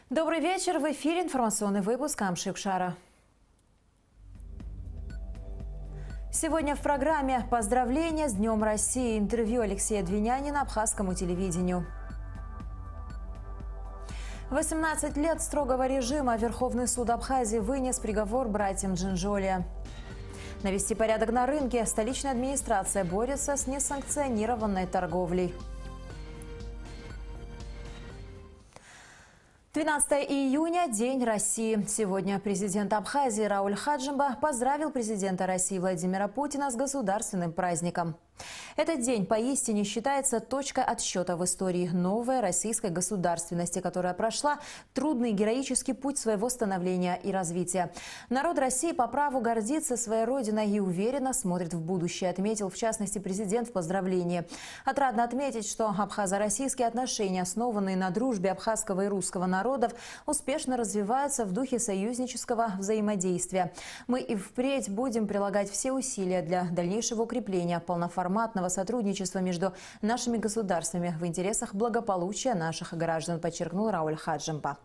Добрый вечер. В эфире информационный выпуск Амшикшара. Сегодня в программе поздравления с Днем России. Интервью Алексея Двинянина Абхазскому телевидению. 18 лет строгого режима Верховный суд Абхазии вынес приговор братьям Джинджолия. Навести порядок на рынке. Столичная администрация борется с несанкционированной торговлей. 12 июня – День России. Сегодня президент Абхазии Рауль Хаджимба поздравил президента России Владимира Путина с государственным праздником. Этот день поистине считается точкой отсчета в истории новой российской государственности, которая прошла трудный героический путь своего становления и развития. Народ России по праву гордится своей родиной и уверенно смотрит в будущее, отметил в частности президент в поздравлении. Отрадно отметить, что абхазо-российские отношения, основанные на дружбе абхазского и русского народов, успешно развиваются в духе союзнического взаимодействия. Мы и впредь будем прилагать все усилия для дальнейшего укрепления полноформатного сотрудничества между нашими государствами в интересах благополучия наших граждан, подчеркнул Рауль Хаджимба.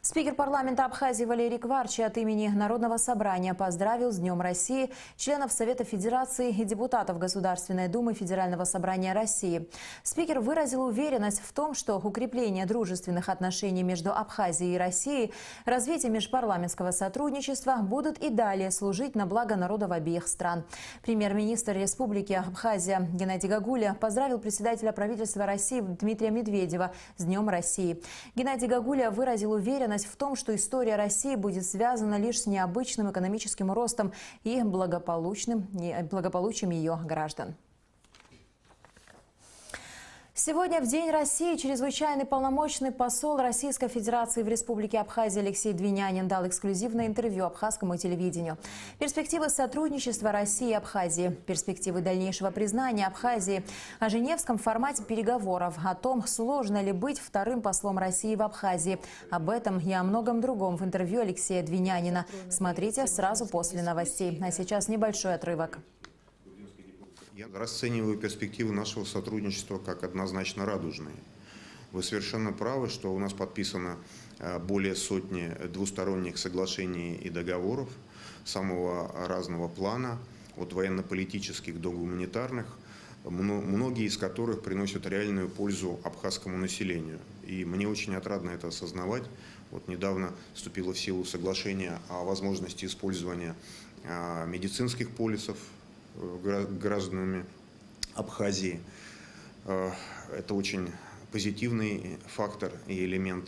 Спикер парламента Абхазии Валерий Кварчи от имени Народного собрания поздравил с Днем России членов Совета Федерации и депутатов Государственной Думы Федерального собрания России. Спикер выразил уверенность в том, что укрепление дружественных отношений между Абхазией и Россией, развитие межпарламентского сотрудничества будут и далее служить на благо народов обеих стран. Премьер-министр Республики Абхазия Геннадий Гагуля поздравил председателя правительства России Дмитрия Медведева с Днем России. Геннадий Гагуля выразил уверенность в том, что история России будет связана лишь с необычным экономическим ростом и благополучием ее граждан. Сегодня в День России чрезвычайный полномочный посол Российской Федерации в Республике Абхазия Алексей Двинянин дал эксклюзивное интервью абхазскому телевидению. Перспективы сотрудничества России и Абхазии, перспективы дальнейшего признания Абхазии, о женевском формате переговоров, о том, сложно ли быть вторым послом России в Абхазии. Об этом и о многом другом в интервью Алексея Двинянина. Смотрите сразу после новостей. А сейчас небольшой отрывок. Я расцениваю перспективы нашего сотрудничества как однозначно радужные. Вы совершенно правы, что у нас подписано более сотни двусторонних соглашений и договоров самого разного плана, от военно-политических до гуманитарных, многие из которых приносят реальную пользу абхазскому населению. И мне очень отрадно это осознавать. Вот недавно вступило в силу соглашение о возможности использования медицинских полисов гражданами Абхазии. Это очень позитивный фактор и элемент.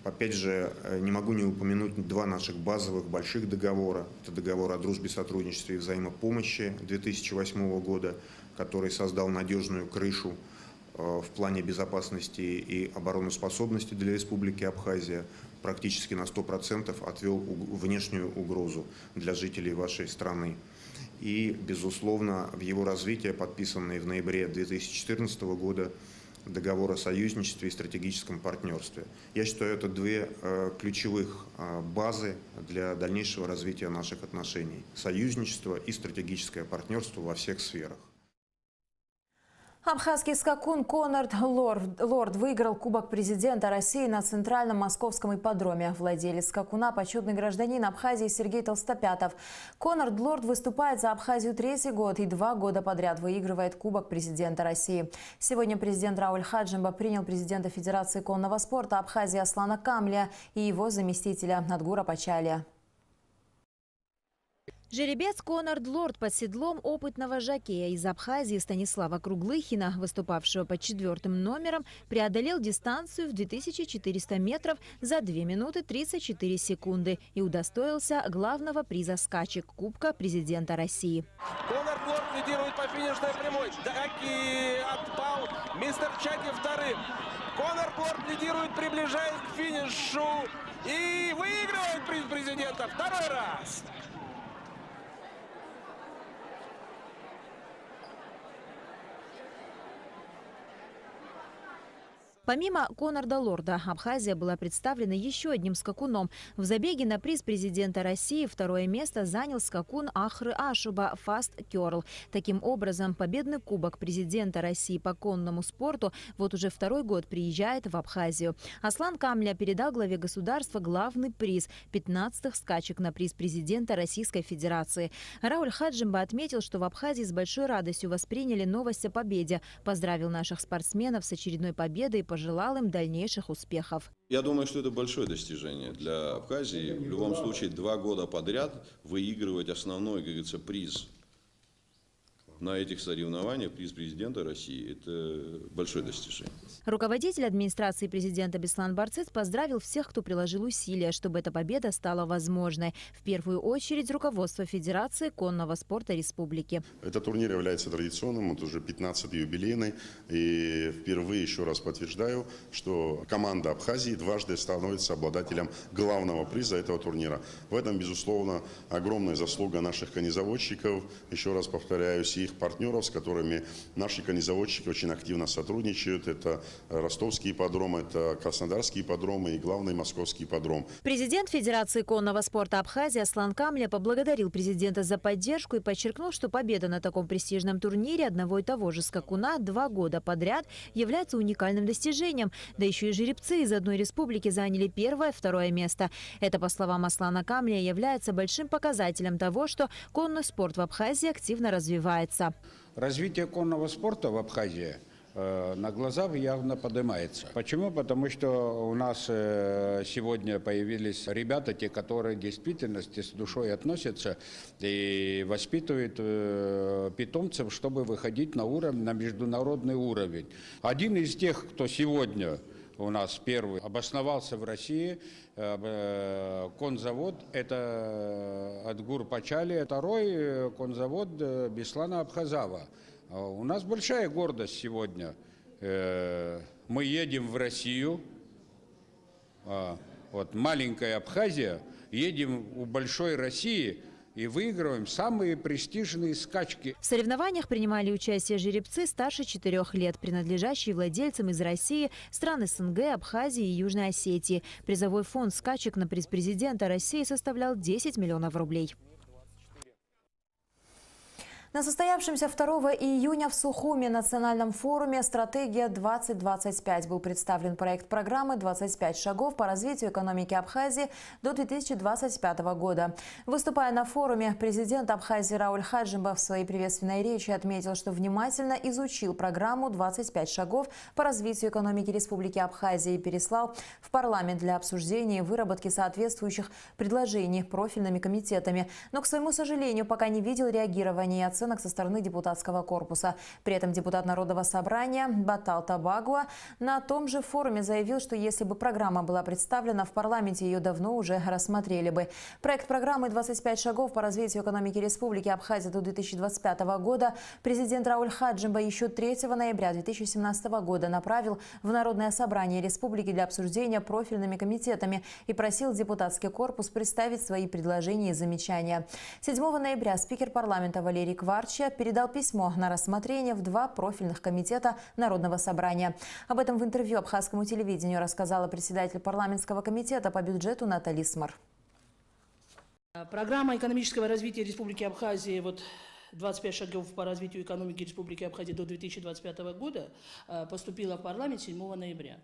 Опять же, не могу не упомянуть два наших базовых больших договора. Это договор о дружбе, сотрудничестве и взаимопомощи 2008 года, который создал надежную крышу в плане безопасности и обороноспособности для Республики Абхазия, практически на 100% отвел внешнюю угрозу для жителей вашей страны. И, безусловно, в его развитие, подписанный в ноябре 2014 года, договор о союзничестве и стратегическом партнерстве. Я считаю, это две ключевых базы для дальнейшего развития наших отношений. Союзничество и стратегическое партнерство во всех сферах. Абхазский скакун Конрад Лорд выиграл Кубок президента России на Центральном Московском ипподроме. Владелец скакуна – почетный гражданин Абхазии Сергей Толстопятов. Конрад Лорд выступает за Абхазию третий год и 2 года подряд выигрывает Кубок президента России. Сегодня президент Рауль Хаджимба принял президента Федерации конного спорта Абхазии Аслана Камля и его заместителя Надгура Пачалия. Жеребец Конрад Лорд под седлом опытного жокея из Абхазии Станислава Круглыхина, выступавшего под 4-м номером, преодолел дистанцию в 2400 метров за 2 минуты 34 секунды и удостоился главного приза скачек Кубка президента России. Конрад Лорд лидирует по финишной прямой. Даки отпал. Мистер Чаки вторым. Конрад Лорд лидирует, приближаясь к финишу и выигрывает приз президента второй раз. Помимо Конорда Лорда, Абхазия была представлена еще одним скакуном. В забеге на приз президента России второе место занял скакун Ахры Ашуба Fast Curl. Таким образом, победный кубок президента России по конному спорту вот уже второй год приезжает в Абхазию. Аслан Камля передал главе государства главный приз – 15-х скачек на приз президента Российской Федерации. Рауль Хаджимба отметил, что в Абхазии с большой радостью восприняли новость о победе, поздравил наших спортсменов с очередной победой и пожелал им дальнейших успехов. Я думаю, что это большое достижение для Абхазии. В любом случае, 2 года подряд выигрывать основной, как говорится, приз на этих соревнованиях, приз президента России, это большое достижение. Руководитель администрации президента Беслан Барцыц поздравил всех, кто приложил усилия, чтобы эта победа стала возможной. В первую очередь руководство Федерации конного спорта республики. Этот турнир является традиционным, это уже 15-й юбилейный. И впервые еще раз подтверждаю, что команда Абхазии дважды становится обладателем главного приза этого турнира. В этом, безусловно, огромная заслуга наших конезаводчиков. Еще раз повторяюсь, и их партнеров, с которыми наши конезаводчики очень активно сотрудничают. Это Ростовский ипподром, это Краснодарский ипподром и главный Московский ипподром. Президент Федерации конного спорта Абхазии Аслан Камля поблагодарил президента за поддержку и подчеркнул, что победа на таком престижном турнире одного и того же скакуна 2 года подряд является уникальным достижением. Да еще и жеребцы из одной республики заняли 1-е, 2-е место. Это, по словам Аслана Камля, является большим показателем того, что конный спорт в Абхазии активно развивается. Развитие конного спорта в Абхазии на глаза явно поднимается. Почему? Потому что у нас сегодня появились ребята, те, которые в действительности с душой относятся и воспитывают питомцев, чтобы выходить на международный уровень. Один из тех, кто сегодня у нас первый обосновался в России, конзавод, это Адгур Пачали, второй конзавод Беслана Абхазава. У нас большая гордость сегодня. Мы едем в Россию, вот маленькая Абхазия, едем в большой России и выигрываем самые престижные скачки. В соревнованиях принимали участие жеребцы старше 4 лет, принадлежащие владельцам из России, стран СНГ, Абхазии и Южной Осетии. Призовой фонд скачек на приз президента России составлял 10 миллионов рублей. На состоявшемся 2 июня в Сухуми национальном форуме «Стратегия-2025» был представлен проект программы «25 шагов по развитию экономики Абхазии до 2025 года». Выступая на форуме, президент Абхазии Рауль Хаджимба в своей приветственной речи отметил, что внимательно изучил программу «25 шагов по развитию экономики Республики Абхазия» и переслал в парламент для обсуждения и выработки соответствующих предложений профильными комитетами. Но, к своему сожалению, пока не видел реагирования и оценок со стороны депутатского корпуса. При этом депутат Народного собрания Батал Табагуа на том же форуме заявил, что если бы программа была представлена в парламенте, ее давно уже рассмотрели бы. Проект программы «25 шагов по развитию экономики Республики Абхазия до 2025 года» президент Рауль Хаджимба еще 3 ноября 2017 года направил в Народное собрание республики для обсуждения профильными комитетами и просил депутатский корпус представить свои предложения и замечания. 7 ноября спикер парламента Валерий Кварча передал письмо на рассмотрение в 2 профильных комитета Народного собрания. Об этом в интервью абхазскому телевидению рассказала председатель парламентского комитета по бюджету Наталья Смар. Программа экономического развития Республики Абхазия 25 шагов по развитию экономики Республики Абхазия до 2025 года поступила в парламент 7 ноября.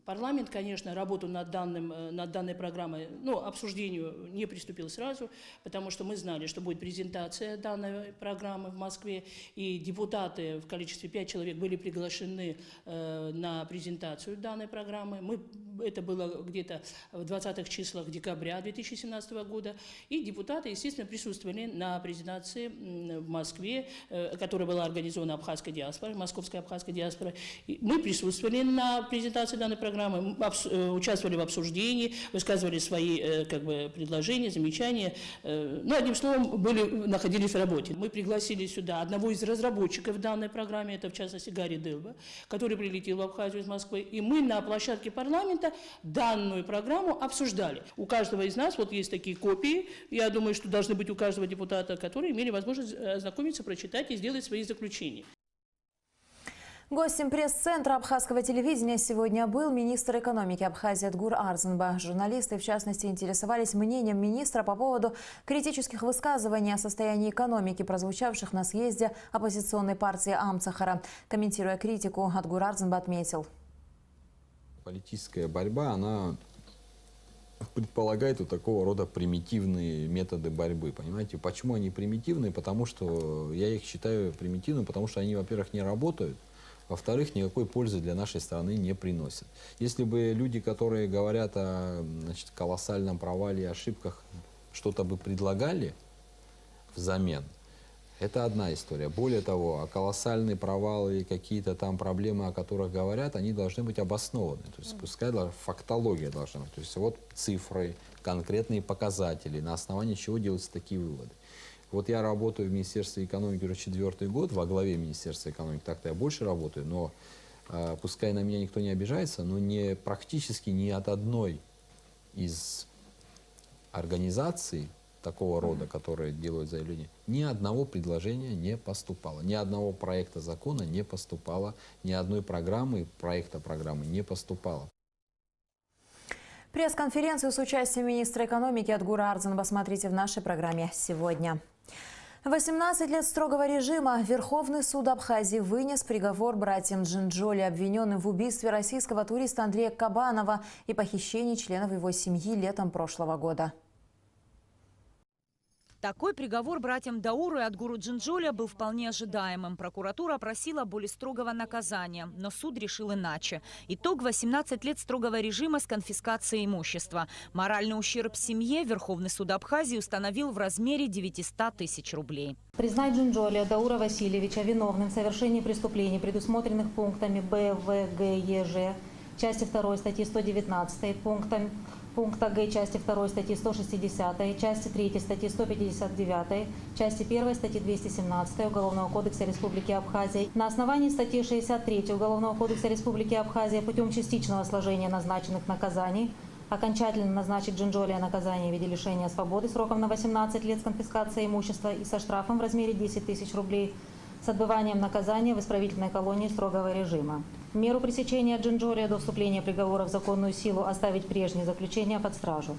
Парламент, конечно, работу над данной программой, обсуждению не приступил сразу, потому что мы знали, что будет презентация данной программы в Москве, и депутаты в количестве 5 человек были приглашены на презентацию данной программы. Это было где-то в 20-х числах декабря 2017 года, и депутаты, естественно, присутствовали на презентации в Москве, которая была организована абхазской диаспорой, московской абхазской диаспорой. Мы присутствовали на презентации данной программы, участвовали в обсуждении, высказывали свои предложения, замечания. Одним словом, находились в работе. Мы пригласили сюда одного из разработчиков данной программы, это в частности Гарри Дылба, который прилетел в Абхазию из Москвы, и мы на площадке парламента данную программу обсуждали. У каждого из нас есть такие копии, я думаю, что должны быть у каждого депутата, которые имели возможность ознакомиться, прочитать и сделать свои заключения. Гостем пресс-центра абхазского телевидения сегодня был министр экономики Абхазии Адгур Арзанба. Журналисты, в частности, интересовались мнением министра по поводу критических высказываний о состоянии экономики, прозвучавших на съезде оппозиционной партии Амцахара. Комментируя критику, Адгур Арзанба отметил: политическая борьба, она предполагает вот такого рода примитивные методы борьбы. Понимаете, почему они примитивные? Потому что я их считаю примитивными, потому что они, во-первых, не работают. Во-вторых, никакой пользы для нашей страны не приносят. Если бы люди, которые говорят о колоссальном провале и ошибках, что-то бы предлагали взамен, это одна история. Более того, колоссальные провалы и какие-то там проблемы, о которых говорят, они должны быть обоснованы. То есть пускай фактология должна быть. То есть вот цифры, конкретные показатели, на основании чего делаются такие выводы. Вот я работаю в Министерстве экономики уже 4-й год, во главе Министерства экономики, так-то я больше работаю, но пускай на меня никто не обижается, но практически ни от одной из организаций такого рода, которые делают заявления, ни одного предложения не поступало, ни одного проекта закона не поступало, ни одной программы, проекта программы не поступало. Пресс-конференцию с участием министра экономики Адгура Арзанба смотрите в нашей программе сегодня. 18 лет строгого режима. Верховный суд Абхазии вынес приговор братьям Джинджоли, обвиненным в убийстве российского туриста Андрея Кабанова и похищении членов его семьи летом прошлого года. Такой приговор братьям Дауру и Адгуру Джинджоли был вполне ожидаемым. Прокуратура просила более строгого наказания, но суд решил иначе. Итог – 18 лет строгого режима с конфискацией имущества. Моральный ущерб семье Верховный суд Абхазии установил в размере 900 тысяч рублей. Признать Джинджоли Даура Васильевича виновным в совершении преступлений, предусмотренных пунктами Б, В, Г, Е, Ж, части 2 статьи 119, пункта Г части 2 статьи 160, части 3 статьи 159, части 1 статьи 217 Уголовного кодекса Республики Абхазия. На основании статьи 63 Уголовного кодекса Республики Абхазия путем частичного сложения назначенных наказаний окончательно назначить Джинджоли наказание в виде лишения свободы сроком на 18 лет с конфискацией имущества и со штрафом в размере 10 тысяч рублей с отбыванием наказания в исправительной колонии строгого режима. Меру пресечения Джинджоли до вступления приговора в законную силу оставить прежнее заключение под стражу.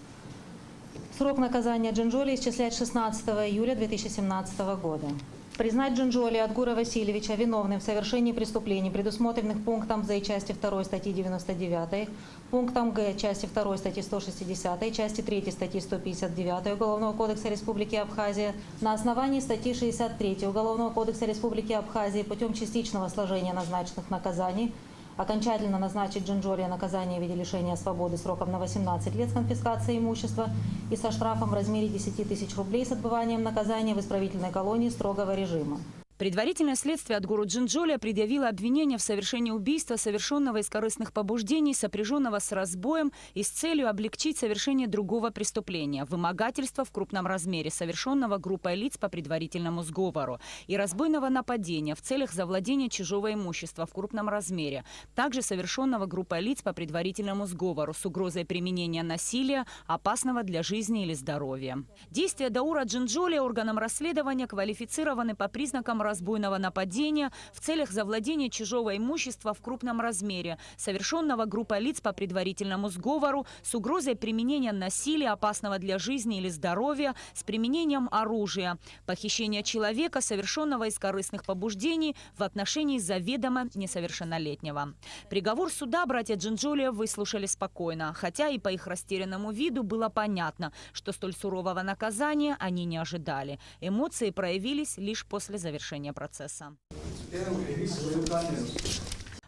Срок наказания Джинджоли исчислять 16 июля 2017 года. Признать Джинджоли Адгура Васильевича виновным в совершении преступлений, предусмотренных пунктом З части 2 статьи 99, пунктом Г части 2 статьи 160, части 3 статьи 159 Уголовного кодекса Республики Абхазия на основании статьи 63 Уголовного кодекса Республики Абхазии путем частичного сложения назначенных наказаний окончательно назначить Джинджоли наказание в виде лишения свободы сроком на 18 лет с конфискацией имущества и со штрафом в размере 10 тысяч рублей с отбыванием наказания в исправительной колонии строгого режима. Предварительное следствие Адгуру Джинджоли предъявило обвинение в совершении убийства, совершенного из корыстных побуждений, сопряженного с разбоем и с целью облегчить совершение другого преступления – вымогательства в крупном размере, совершенного группой лиц по предварительному сговору, и разбойного нападения в целях завладения чужого имущества в крупном размере, также совершенного группой лиц по предварительному сговору с угрозой применения насилия, опасного для жизни или здоровья. Действия Даура Джинджоли органам расследования квалифицированы по признакам разбойного нападения в целях завладения чужого имущества в крупном размере, совершенного группой лиц по предварительному сговору с угрозой применения насилия, опасного для жизни или здоровья, с применением оружия, похищения человека, совершенного из корыстных побуждений в отношении заведомо несовершеннолетнего. Приговор суда братья Джинджоли выслушали спокойно, хотя и по их растерянному виду было понятно, что столь сурового наказания они не ожидали. Эмоции проявились лишь после завершения процесса.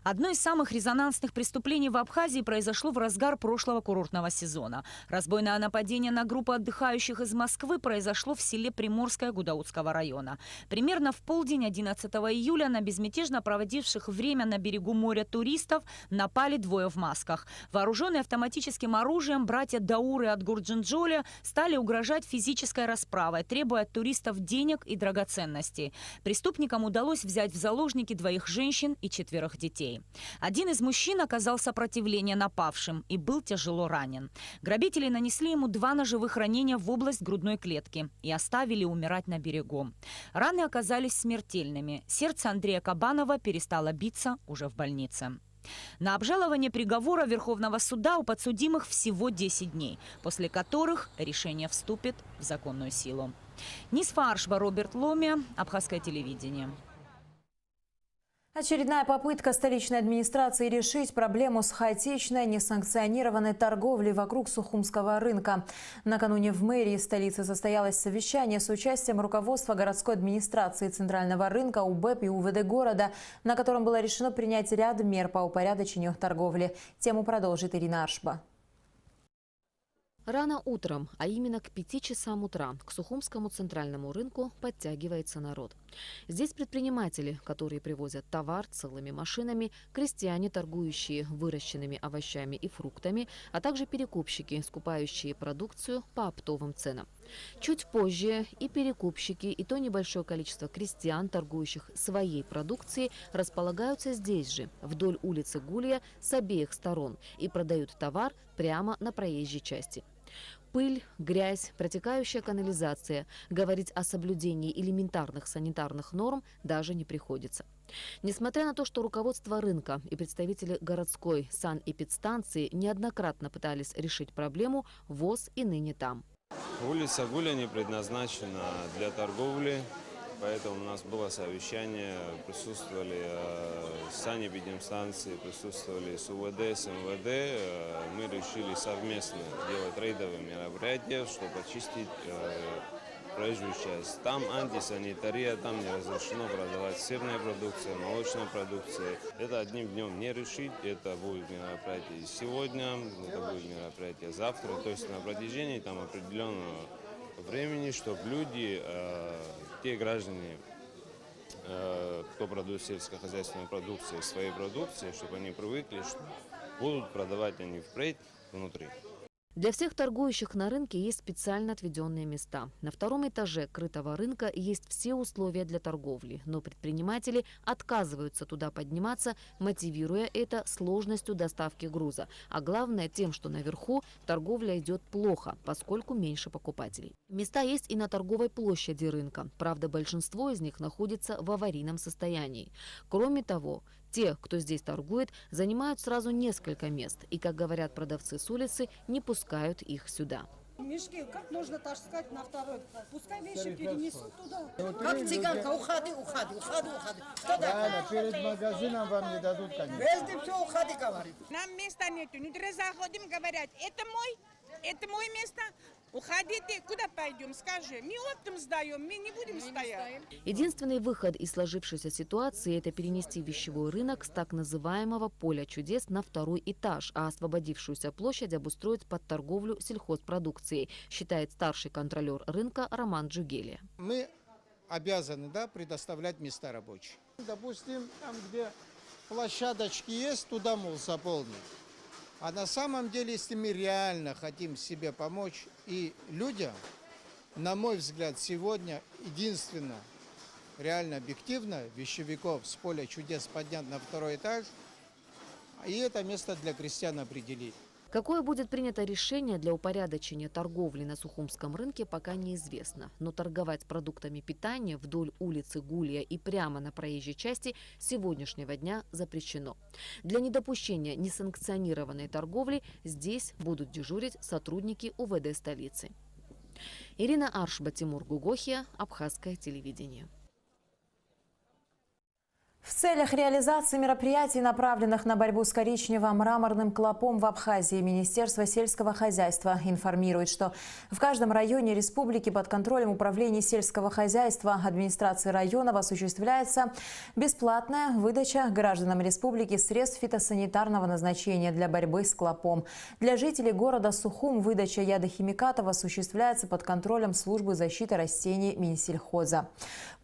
Одно из самых резонансных преступлений в Абхазии произошло в разгар прошлого курортного сезона. Разбойное нападение на группу отдыхающих из Москвы произошло в селе Приморское Гудаутского района. Примерно в полдень 11 июля на безмятежно проводивших время на берегу моря туристов напали двое в масках. Вооруженные автоматическим оружием братья Даур и Адгур Джинджоли стали угрожать физической расправой, требуя от туристов денег и драгоценностей. Преступникам удалось взять в заложники 2 женщин и 4 детей. России. Один из мужчин оказал сопротивление напавшим и был тяжело ранен. Грабители нанесли ему 2 ножевых ранения в область грудной клетки и оставили умирать на берегу. Раны оказались смертельными. Сердце Андрея Кабанова перестало биться уже в больнице. На обжалование приговора Верховного суда у подсудимых всего 10 дней, после которых решение вступит в законную силу. Нисфа Аршба, Роберт Ломия, Абхазское телевидение. Очередная попытка столичной администрации решить проблему с хаотичной, несанкционированной торговлей вокруг Сухумского рынка. Накануне в мэрии столицы состоялось совещание с участием руководства городской администрации Центрального рынка, УБЭП и УВД города, на котором было решено принять ряд мер по упорядочению торговли. Тему продолжит Ирина Аршба. Рано утром, а именно к 5 часам утра, к Сухумскому центральному рынку подтягивается народ. Здесь предприниматели, которые привозят товар целыми машинами, крестьяне, торгующие выращенными овощами и фруктами, а также перекупщики, скупающие продукцию по оптовым ценам. Чуть позже и перекупщики, и то небольшое количество крестьян, торгующих своей продукцией, располагаются здесь же, вдоль улицы Гулия, с обеих сторон, и продают товар прямо на проезжей части. Пыль, грязь, протекающая канализация. Говорить о соблюдении элементарных санитарных норм даже не приходится. Несмотря на то, что руководство рынка и представители городской санэпидстанции неоднократно пытались решить проблему, ВОЗ и ныне там. Улица Гуля не предназначена для торговли, поэтому у нас было совещание, присутствовали санэпидстанции, присутствовали с УВД, с МВД. Мы решили совместно делать рейдовые мероприятия, чтобы очистить проезжую часть. Там антисанитария, там не разрешено продавать сырная продукция, молочная продукция. Это одним днем не решить, это будет мероприятие сегодня, это будет мероприятие завтра. То есть на протяжении там определенного времени, чтобы люди, те граждане, кто продает сельскохозяйственную продукцию, своей продукции, чтобы они привыкли, что будут продавать они впредь внутри. Для всех торгующих на рынке есть специально отведенные места. На 2-м этаже крытого рынка есть все условия для торговли, но предприниматели отказываются туда подниматься, мотивируя это сложностью доставки груза. А главное тем, что наверху торговля идет плохо, поскольку меньше покупателей. Места есть и на торговой площади рынка. Правда, большинство из них находится в аварийном состоянии. Кроме того, те, кто здесь торгует, занимают сразу несколько мест. И, как говорят продавцы с улицы, не пускают их сюда. Мешки как можно таскать на второй? Пускай вещи перенесут туда. Как цыганка, уходи. Перед магазином вам не дадут, конечно. Везде все уходи, говорит. Нам места нету. Внутри заходим, говорят, это мое место. Уходите, куда пойдем, скажи. Мы оптом сдаем, мы не будем стоять. Единственный выход из сложившейся ситуации – это перенести вещевой рынок с так называемого поля чудес на 2-й этаж, а освободившуюся площадь обустроить под торговлю сельхозпродукцией, считает старший контролер рынка Роман Джугелия. Мы обязаны предоставлять места рабочие. Допустим, там, где площадочки есть, туда, мол, заполнить. А на самом деле, если мы реально хотим себе помочь и людям, на мой взгляд, сегодня единственно реально объективно вещевиков с поля чудес поднять на 2-й этаж, и это место для крестьян определить. Какое будет принято решение для упорядочения торговли на Сухумском рынке, пока неизвестно. Но торговать продуктами питания вдоль улицы Гулия и прямо на проезжей части с сегодняшнего дня запрещено. Для недопущения несанкционированной торговли здесь будут дежурить сотрудники УВД столицы. Ирина Аршба, Тимур Гугохия, Абхазское телевидение. В целях реализации мероприятий, направленных на борьбу с коричнево-мраморным клопом в Абхазии, Министерство сельского хозяйства информирует, что в каждом районе республики под контролем Управления сельского хозяйства администрации районов осуществляется бесплатная выдача гражданам республики средств фитосанитарного назначения для борьбы с клопом. Для жителей города Сухум выдача ядохимикатов осуществляется под контролем службы защиты растений Минсельхоза.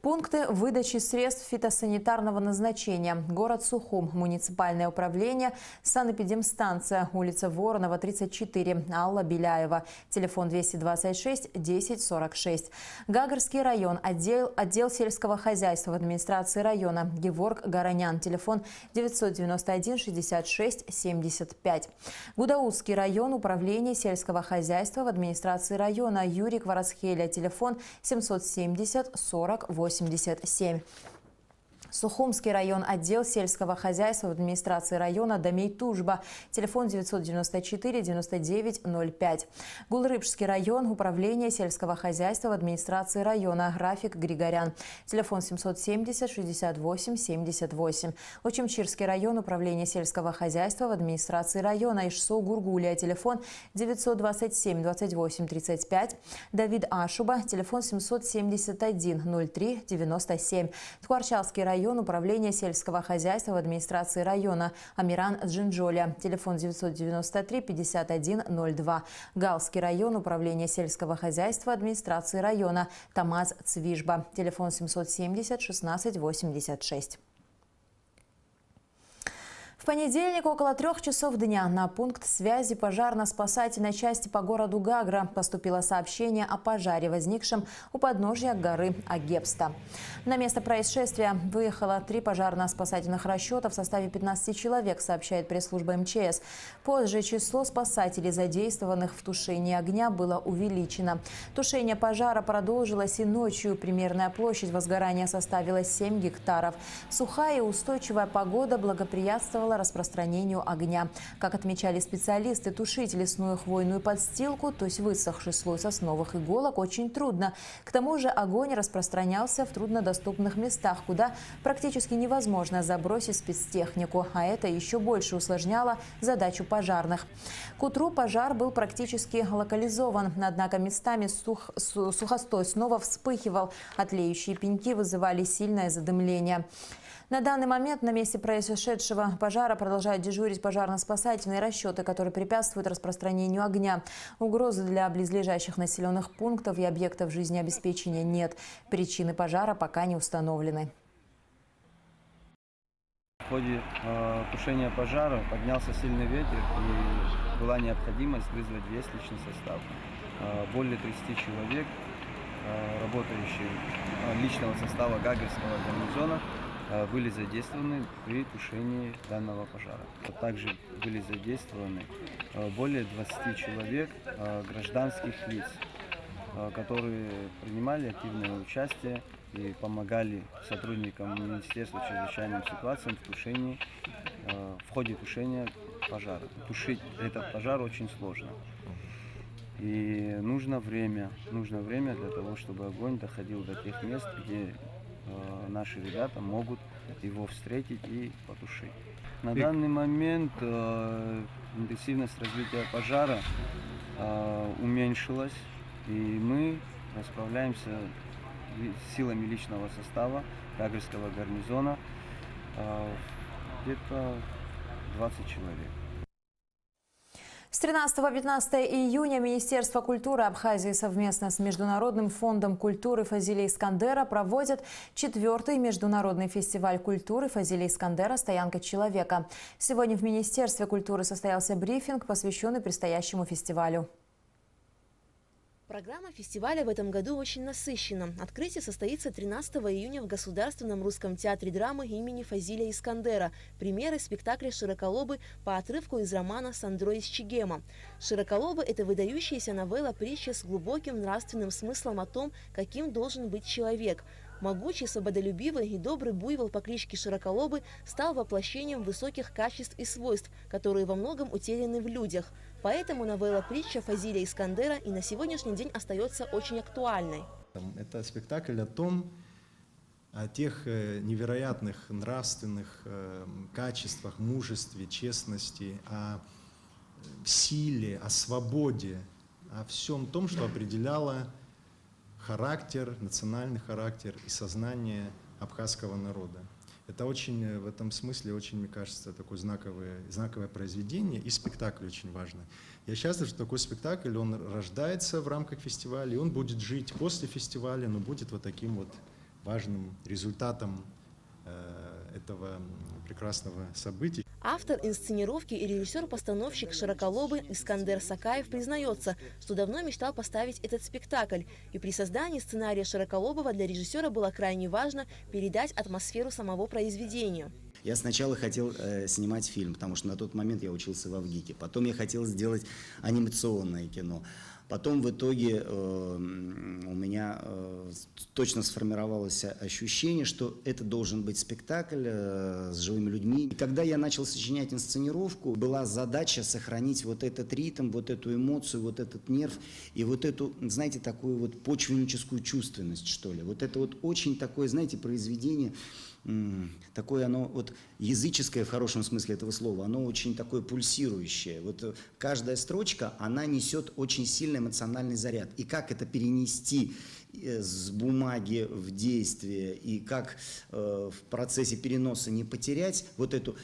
Пункты выдачи средств фитосанитарного назначения. Город Сухум, муниципальное управление, санэпидемстанция, улица Воронова, 34, Алла Беляева, телефон 226 10 46. Гагарский район, отдел сельского хозяйства в администрации района, Геворг Горонян, телефон 991 66 75. Гудаутский район, управление сельского хозяйства в администрации района, Юрий Кварацхеля, телефон 770 40 87. Сухумский район, отдел сельского хозяйства в администрации района, Домей-Тужба, телефон 994 99 05. Гулрыбжский район, управление сельского хозяйства в администрации района, Рафик Григорян, телефон 770 68 78. Очимчирский район, управление сельского хозяйства в администрации района, Ишсу Гургулия, телефон 927 28 35. Давид Ашуба, телефон 771 03 97. Тхуарчалский район, управление сельского хозяйства в администрации района, Амиран Джинджоля, телефон 993 51 02. Галский район, управление сельского хозяйства администрации района, Тамаз Цвижба, телефон 770 16 86. В понедельник около 3 часов дня на пункт связи пожарно-спасательной части по городу Гагра поступило сообщение о пожаре, возникшем у подножья горы Агепста. На место происшествия выехало 3 пожарно-спасательных расчета в составе 15 человек, сообщает пресс-служба МЧС. Позже число спасателей, задействованных в тушении огня, было увеличено. Тушение пожара продолжилось и ночью. Примерная площадь возгорания составила 7 гектаров. Сухая и устойчивая погода благоприятствовала распространению огня. Как отмечали специалисты, тушить лесную хвойную подстилку, то есть высохший слой сосновых иголок, очень трудно. К тому же огонь распространялся в труднодоступных местах, куда практически невозможно забросить спецтехнику, а это еще больше усложняло задачу пожарных. К утру пожар был практически локализован, однако местами сухостой снова вспыхивал, а тлеющие пеньки вызывали сильное задымление. На данный момент на месте произошедшего пожара продолжают дежурить пожарно-спасательные расчеты, которые препятствуют распространению огня. Угрозы для близлежащих населенных пунктов и объектов жизнеобеспечения нет. Причины пожара пока не установлены. В ходе тушения пожара поднялся сильный ветер и была необходимость вызвать весь личный состав. Более 30 человек, работающих личного состава Гагарского гарнизона, были задействованы при тушении данного пожара. Также были задействованы более 20 человек гражданских лиц, которые принимали активное участие и помогали сотрудникам Министерства чрезвычайным ситуациям в ходе тушения пожара. Тушить этот пожар очень сложно. И нужно время для того, чтобы огонь доходил до тех мест, где наши ребята могут его встретить и потушить. На данный момент интенсивность развития пожара уменьшилась, и мы расправляемся силами личного состава Гагарского гарнизона, где-то 20 человек. С 13 по 15 июня Министерство культуры Абхазии совместно с Международным фондом культуры Фазиля Искандера проводят 4-й международный фестиваль культуры Фазиля Искандера «Стоянка человека». Сегодня в Министерстве культуры состоялся брифинг, посвященный предстоящему фестивалю. Программа фестиваля в этом году очень насыщена. Открытие состоится 13 июня в Государственном русском театре драмы имени Фазиля Искандера. Премьера спектакля «Широколобы» по отрывку из романа Сандро из Чегема. «Широколобы» – это выдающаяся новелла-притча с глубоким нравственным смыслом о том, каким должен быть человек. Могучий, свободолюбивый и добрый буйвол по кличке Широколобы стал воплощением высоких качеств и свойств, которые во многом утеряны в людях. Поэтому новелла-притча Фазиля Искандера и на сегодняшний день остается очень актуальной. Это спектакль о тех невероятных нравственных качествах, мужестве, честности, о силе, о свободе, о всем том, что определяло характер, национальный характер и сознание абхазского народа. Это очень, в этом смысле, очень, мне кажется, такое знаковое произведение, и спектакль очень важный. Я счастлив, что такой спектакль, он рождается в рамках фестиваля, и он будет жить после фестиваля, но будет вот таким вот важным результатом этого прекрасного события. Автор инсценировки и режиссер-постановщик Широколобый Искандер Сакаев признается, что давно мечтал поставить этот спектакль. И при создании сценария Широколобова для режиссера было крайне важно передать атмосферу самого произведения. Я сначала хотел снимать фильм, потому что на тот момент я учился в ВГИКе. Потом я хотел сделать анимационное кино. Потом в итоге у меня точно сформировалось ощущение, что это должен быть спектакль с живыми людьми. И когда я начал сочинять инсценировку, была задача сохранить вот этот ритм, вот эту эмоцию, вот этот нерв и вот эту, знаете, такую вот почвенническую чувственность, что ли. Вот это вот очень такое, знаете, произведение. Такое оно вот языческое в хорошем смысле этого слова, оно очень такое пульсирующее. Вот каждая строчка, она несет очень сильный эмоциональный заряд. И как это перенести с бумаги в действие, и как в процессе переноса не потерять вот эту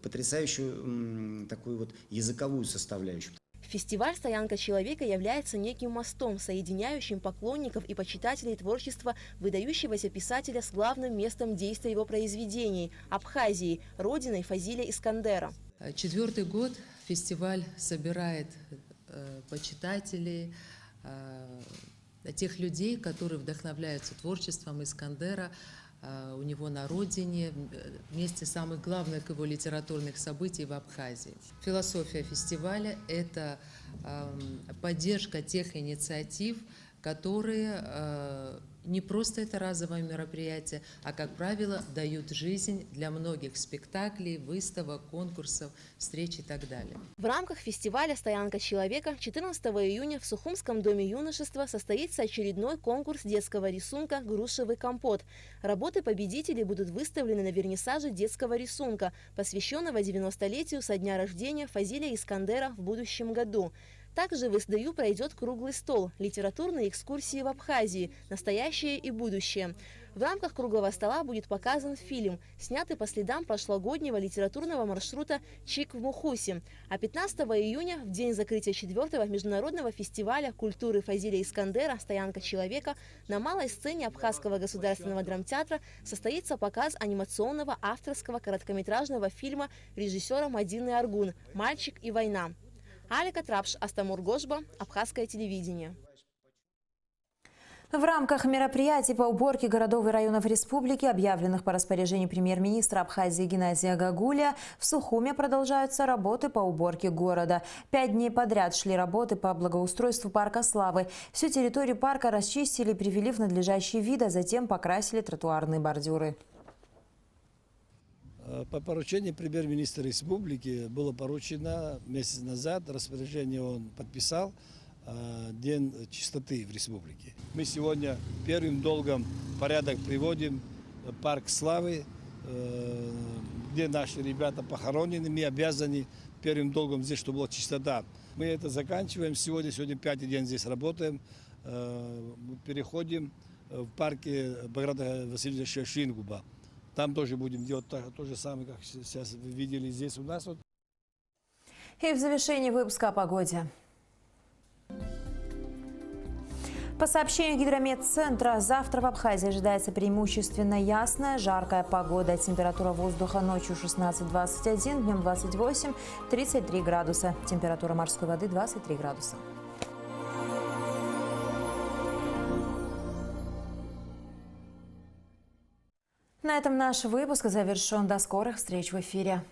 потрясающую такую вот языковую составляющую. Фестиваль «Стоянка человека» является неким мостом, соединяющим поклонников и почитателей творчества выдающегося писателя с главным местом действия его произведений – Абхазии, родиной Фазиля Искандера. 4-й год фестиваль собирает почитателей, тех людей, которые вдохновляются творчеством Искандера у него на родине, вместе самых главных его литературных событий в Абхазии. Философия фестиваля – это поддержка тех инициатив, которые не просто это разовое мероприятие, а, как правило, дают жизнь для многих спектаклей, выставок, конкурсов, встреч и так далее. В рамках фестиваля «Стоянка человека» 14 июня в Сухумском доме юношества состоится очередной конкурс детского рисунка «Грушевый компот». Работы победителей будут выставлены на вернисаже детского рисунка, посвященного 90-летию со дня рождения Фазиля Искандера в будущем году. Также в СДЮ пройдет круглый стол «Литературные экскурсии в Абхазии. Настоящее и будущее». В рамках круглого стола будет показан фильм, снятый по следам прошлогоднего литературного маршрута «Чик в Мухусе». А 15 июня, в день закрытия 4-го международного фестиваля культуры Фазиля Искандера «Стоянка человека», на малой сцене Абхазского государственного драмтеатра состоится показ анимационного авторского короткометражного фильма режиссера Мадины Аргун «Мальчик и война». Алика Трапш, Астамур Гошба, Абхазское телевидение. В рамках мероприятий по уборке городов и районов республики, объявленных по распоряжению премьер-министра Абхазии Геннадия Гагуля, в Сухуме продолжаются работы по уборке города. 5 дней подряд шли работы по благоустройству парка Славы. Всю территорию парка расчистили и привели в надлежащий вид, а затем покрасили тротуарные бордюры. По поручению премьер-министра республики было поручено месяц назад, распоряжение он подписал, День чистоты в республике. Мы сегодня первым долгом порядок приводим парк Славы, где наши ребята похоронены. Мы обязаны первым долгом здесь, чтобы была чистота. Мы это заканчиваем сегодня 5-й день здесь работаем. Переходим в парке Баграта Васильевича Шингуба. Там тоже будем делать то же самое, как сейчас вы видели здесь у нас. И в завершении выпуска о погоде. По сообщению Гидрометцентра, завтра в Абхазии ожидается преимущественно ясная, жаркая погода. Температура воздуха ночью 16-21, днем 28-33 градуса. Температура морской воды 23 градуса. На этом наш выпуск завершен. До скорых встреч в эфире.